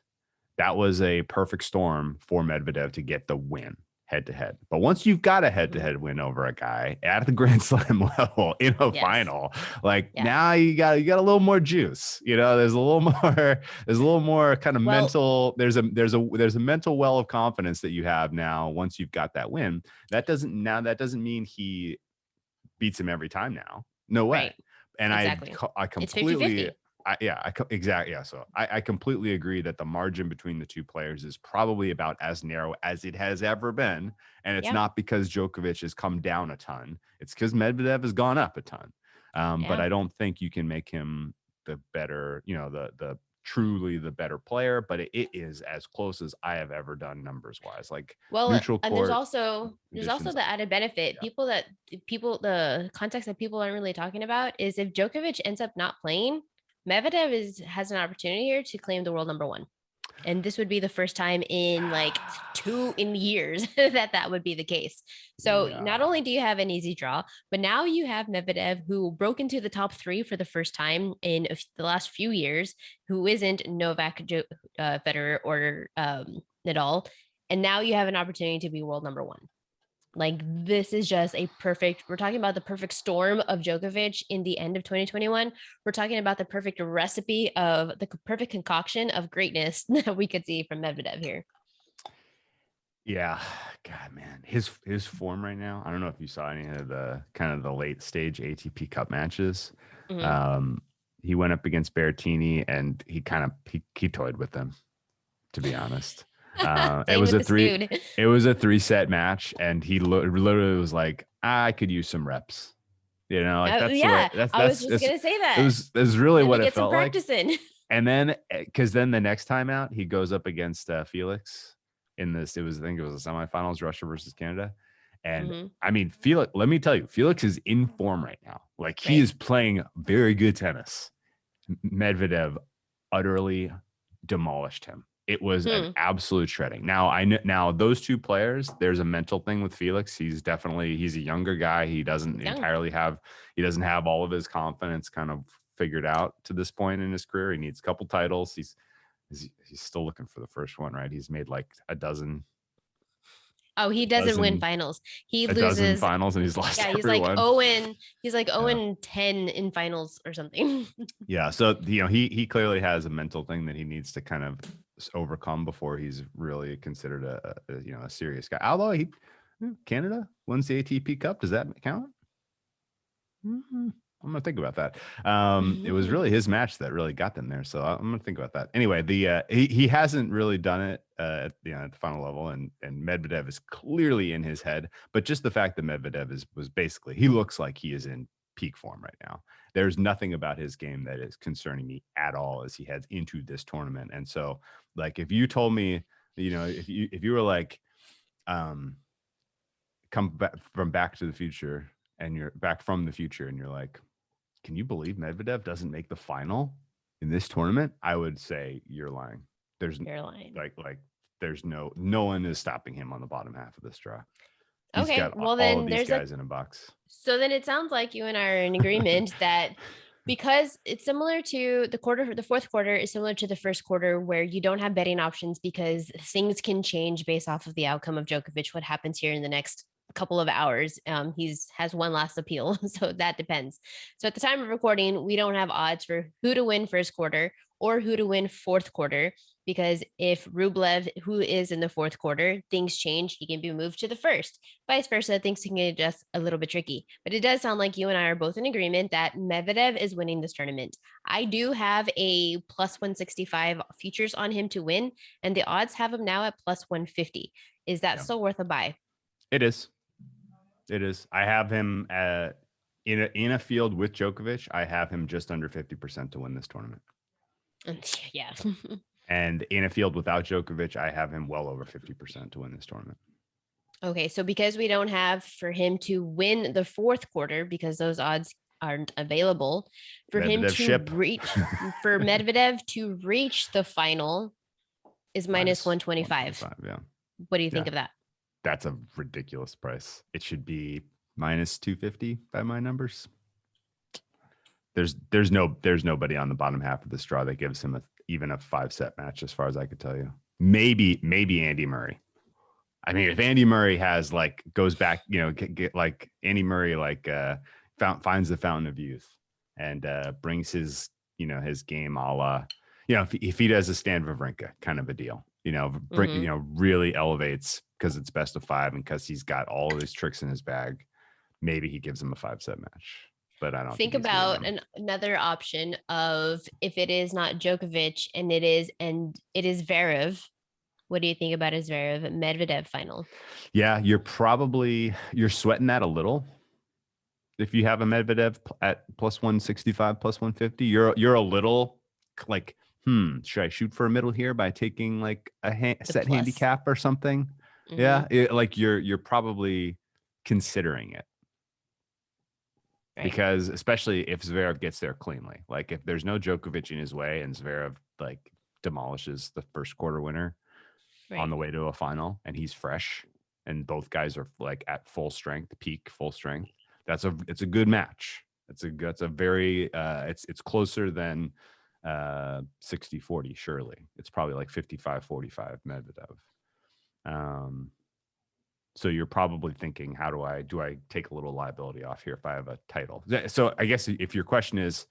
that was a perfect storm for Medvedev to get the win head to head. But once you've got a head to head win over a guy at the Grand Slam level in a final, like, now you got a little more juice. There's a little more kind of mental. There's a mental well of confidence that you have now once you've got that win. That doesn't mean he beats him every time now. No way. Right. And I completely. Exactly. Yeah. So I completely agree that the margin between the two players is probably about as narrow as it has ever been. And it's not because Djokovic has come down a ton. It's because Medvedev has gone up a ton. But I don't think you can make him the better, the truly the better player, but it is as close as I have ever done numbers wise. Like, neutral court. And there's also the added benefit. The context that people aren't really talking about is, if Djokovic ends up not playing, Medvedev has an opportunity here to claim the world number one. And this would be the first time in like in years that would be the case. So not Yeah. only do you have an easy draw, but now you have Medvedev, who broke into the top three for the first time in the last few years, who isn't Federer or Nadal. And now you have an opportunity to be world number one. Like, this is just we're talking about the perfect storm of Djokovic in the end of 2021. We're talking about the perfect recipe of the perfect concoction of greatness that we could see from Medvedev here. Yeah, God, man, his form right now. I don't know if you saw any of the kind of the late stage ATP Cup matches. Mm-hmm. He went up against Berrettini and he toyed with them, to be honest. It Playing was with a this three dude. it was a 3-set match, and he literally was like, I could use some reps. Like that's the way Yeah, I was just gonna say that. it was really Let me what it get some felt like. practice in. And then, because then the next time out, he goes up against Felix in this. I think it was the semifinals, Russia versus Canada. And Mm-hmm. I mean, Felix, let me tell you, Felix is in form right now. Like, he Right. is playing very good tennis. Medvedev utterly demolished him. It was an absolute shredding. Now now those two players, there's a mental thing with Felix. He's a younger guy. He doesn't have all of his confidence kind of figured out to this point in his career. He needs a couple titles. He's still looking for the first one, right? He's made like a dozen Oh, he doesn't win finals. He a dozen loses. finals, and he's lost Yeah, everyone. He's like Yeah. 0-10 in finals or something. Yeah. So, he clearly has a mental thing that he needs to kind of overcome before he's really considered a serious guy. Although Canada wins the ATP Cup. Does that count? Mm-hmm. I'm gonna think about that. It was really his match that really got them there, so I'm gonna think about that. Anyway, he hasn't really done it at the final level, and Medvedev is clearly in his head. But just the fact that Medvedev was basically, he looks like he is in peak form right now. There's nothing about his game that is concerning me at all as he heads into this tournament. And so, like, if you told me, if you were like, come back from Back to the Future, and you're back from the future, and you're like, can you believe Medvedev doesn't make the final in this tournament? I would say you're lying. You're lying. Like there's no one is stopping him on the bottom half of this draw. He's Okay, got well all then of these guys in a box. So then it sounds like you and I are in agreement that because it's similar to the fourth quarter is similar to the first quarter, where you don't have betting options because things can change based off of the outcome of Djokovic, what happens here in the next couple of hours. He's has one last appeal, so that depends. So at the time of recording, we don't have odds for who to win first quarter or who to win fourth quarter, because if Rublev, who is in the fourth quarter, things change, he can be moved to the first. Vice versa, things can get just a little bit tricky. But it does sound like you and I are both in agreement that Medvedev is winning this tournament. I do have a plus 165 futures on him to win, and the odds have him now at plus 150. Is that still worth a buy? It is. It is. I have him in a field with Djokovic. I have him just under 50% to win this tournament. Yeah. And in a field without Djokovic, I have him well over 50% to win this tournament. Okay, so because we don't have for him to win the fourth quarter, because those odds aren't available, for Medvedev to reach the final is minus 125. Yeah. What do you think of that? That's a ridiculous price. It should be minus 250 by my numbers. There's nobody on the bottom half of this draw that gives him even a 5-set match, as far as I could tell you. Maybe Andy Murray. I mean, if Andy Murray goes back, get like Andy Murray, finds the fountain of youth and brings his game a la, if he does a Stan Wawrinka kind of a deal, really elevates because it's best of 5 and because he's got all of his tricks in his bag, maybe he gives him a 5-set match. But I don't think about another option of, if it is not Djokovic and it is Zverev. What do you think about a Zverev Medvedev final? Yeah, you're sweating that a little. If you have a Medvedev at plus 165, plus 150, you're a little like, should I shoot for a middle here by taking like a set handicap or something? Mm-hmm. Yeah, you're probably considering it. Right. Because especially if Zverev gets there cleanly, like if there's no Djokovic in his way and Zverev demolishes the first quarter winner on the way to a final, and he's fresh, and both guys are like at full strength, peak full strength. It's a good match. It's a very it's closer than 60-40. Surely it's probably like 55-45 Medvedev. So you're probably thinking, how do I take a little liability off here if I have a title? So I guess if your question is,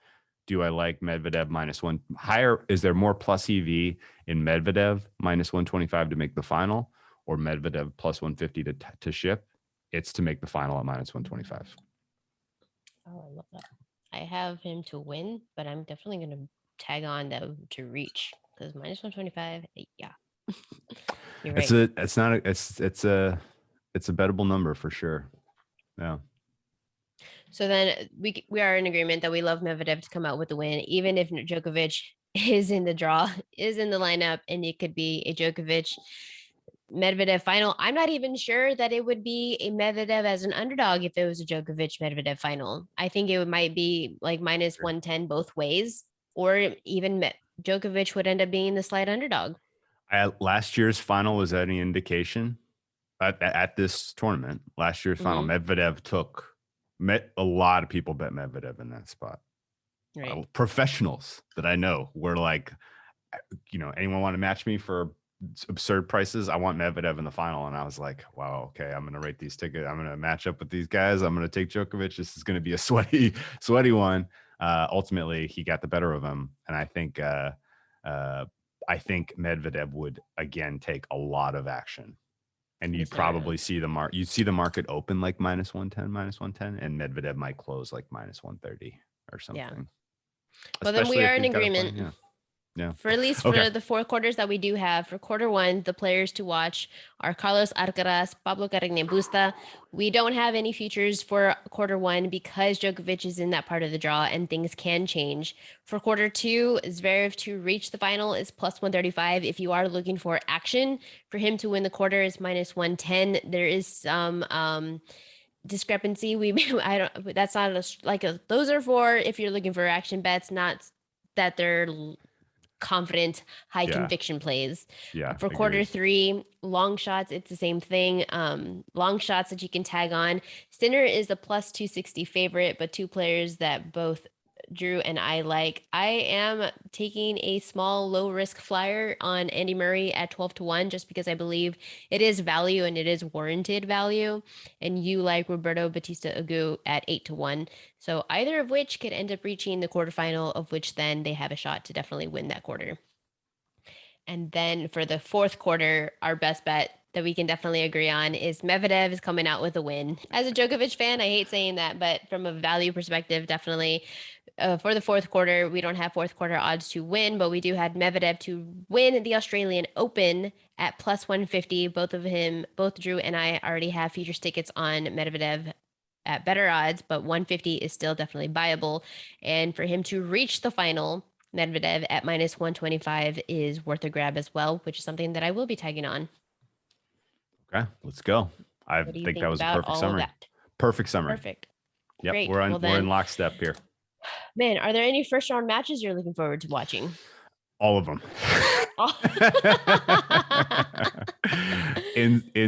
do I like Medvedev -1 higher? Is there more plus EV in Medvedev -125 to make the final, or Medvedev +150 to ship? It's to make the final at -125. Oh, I love that. I have him to win, but I'm definitely going to tag on to reach, because -125. Yeah, you're right. It's a bettable number for sure. Yeah. So then we are in agreement that we love Medvedev to come out with the win, even if Djokovic is in the draw, is in the lineup, and it could be a Djokovic Medvedev final. I'm not even sure that it would be a Medvedev as an underdog if it was a Djokovic Medvedev final. I think it might be like -110 both ways, or even Djokovic would end up being the slight underdog. Last year's final was any indication at this tournament. Last year's final, Medvedev a lot of people bet Medvedev in that spot. Right. Professionals that I know were like, anyone want to match me for absurd prices? I want Medvedev in the final. And I was like, wow, okay, I'm going to rate these tickets. I'm going to match up with these guys. I'm going to take Djokovic. This is going to be a sweaty one. Ultimately, he got the better of him. And I think Medvedev would again take a lot of action. And you'd probably see the market open like -110, and Medvedev might close like -130 or something. Yeah. Well, then we are in agreement. Yeah. For at least for the 4 quarters that we do have, for quarter one, the players to watch are Carlos Alcaraz, Pablo Carreño Busta. We don't have any futures for quarter one because Djokovic is in that part of the draw and things can change. For quarter two, Zverev to reach the final is +135. If you are looking for action, for him to win the quarter is -110. There is some discrepancy. That's not those are for if you're looking for action bets, not that they're confident, high conviction plays. For quarter three, long shots, it's the same thing. Long shots that you can tag on. Sinner is a +260 favorite, but 2 players that both Drew and I like. I am taking a small low risk flyer on Andy Murray at 12-1, just because I believe it is value and it is warranted value. And you like Roberto Bautista Agut at 8-1. So either of which could end up reaching the quarterfinal, of which then they have a shot to definitely win that quarter. And then for the 4th quarter, our best bet that we can definitely agree on is Medvedev is coming out with a win. As a Djokovic fan, I hate saying that, but from a value perspective, definitely for the 4th quarter, we don't have 4th quarter odds to win, but we do have Medvedev to win the Australian Open at +150. Both Drew and I already have futures tickets on Medvedev at better odds, but 150 is still definitely viable. And for him to reach the final, Medvedev at -125 is worth a grab as well, which is something that I will be tagging on. Okay, let's go. I think that was a perfect summary. Perfect summary. Perfect. Yep, great. We're in lockstep here. Man, are there any first round matches you're looking forward to watching? All of them.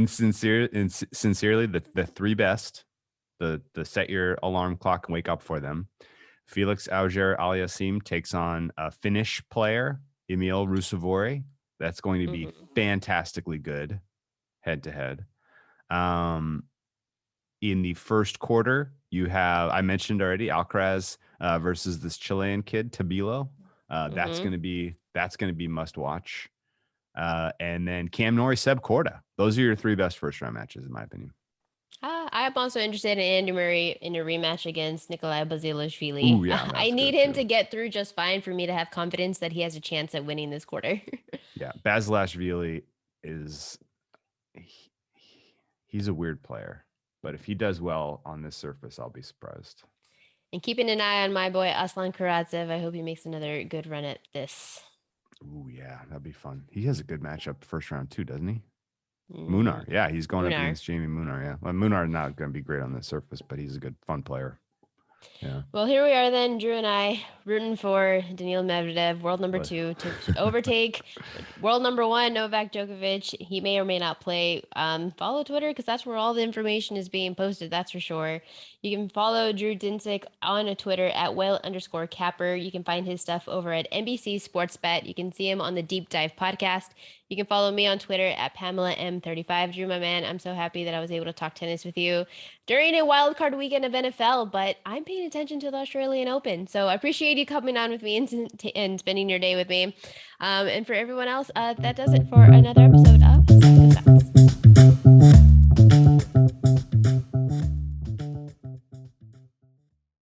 Sincerely, the 3 best. The set your alarm clock and wake up for them. Felix Auger-Aliassime takes on a Finnish player, Emil Ruusuvuori. That's going to be fantastically good head to head. In the first quarter, you have, I mentioned already, Alcaraz versus this Chilean kid, Tabilo. That's going to be must watch. And then Cam Norrie, Seb Korda. Those are your 3 best first round matches, in my opinion. I'm also interested in Andy Murray in a rematch against Nikolai Basilashvili. Ooh, yeah, I need him to get through just fine for me to have confidence that he has a chance at winning this quarter. Yeah, Basilashvili he's a weird player, but if he does well on this surface, I'll be surprised. And keeping an eye on my boy Aslan Karatsev. I hope he makes another good run at this. Ooh, yeah, that'd be fun. He has a good matchup first round too, doesn't he? Munar. Yeah, he's going up against Jamie Munar. Yeah. Well, Munar not going to be great on the surface, but he's a good, fun player. Yeah. Well, here we are then, Drew and I, rooting for Daniil Medvedev, world number But 2, to overtake world number 1, Novak Djokovic. He may or may not play. Follow Twitter because that's where all the information is being posted, that's for sure. You can follow Drew Dinsick on Twitter at whale_capper. You can find his stuff over at NBC Sports Bet. You can see him on the Deep Dive podcast. You can follow me on Twitter at PamelaM35. Drew, my man, I'm so happy that I was able to talk tennis with you during a wildcard weekend of NFL, but I'm paying attention to the Australian Open. So I appreciate you coming on with me and spending your day with me. And for everyone else, that does it for another episode of